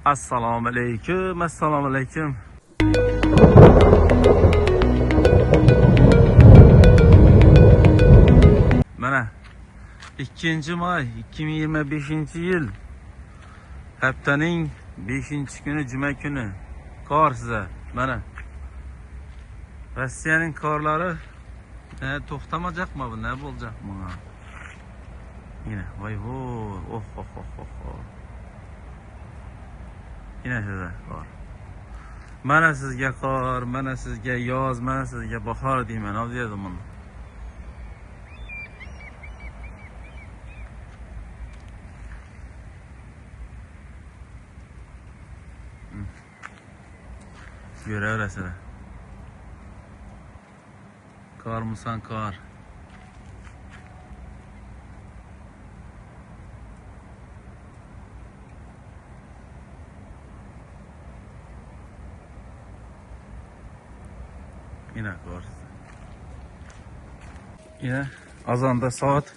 Assalomu alaykum, assalomu alaykum. Mana 2-may 2025-yil haftaning 5-kuni juma kuni kor size. Mana Rossiyaning korlari to'xtamayapmi bu, ne bo'lajaqmi? Yine voy voy, oh. Yine size kor. Mana sizga kor, mana sizga yoz, mana sizga bahor deyman, avdiyadim bunu. Görevrəsine. Kar mısan kar? Yine kar. Yine azanda saat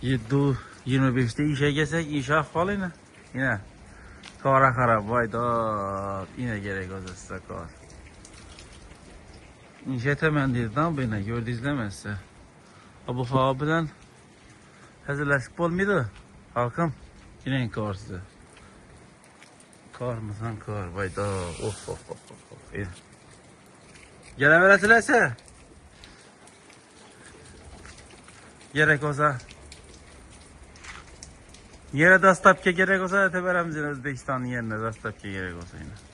7:25'te işe gelsek iş ahvalı yine. Yine kara kara bayda yine gerek olsa size kar. İnşaat hemen dedin beni gördü izlemezse. Bu hava bilen hazırlaşıp olmaydı. Halkım yine kar size. Kar mısan kar bayda oh. Geleveretilerse gerek olsa yere dastapke gerek olsa teberemizin Özbekistan'ın yerine dastapke gerek olsa yine.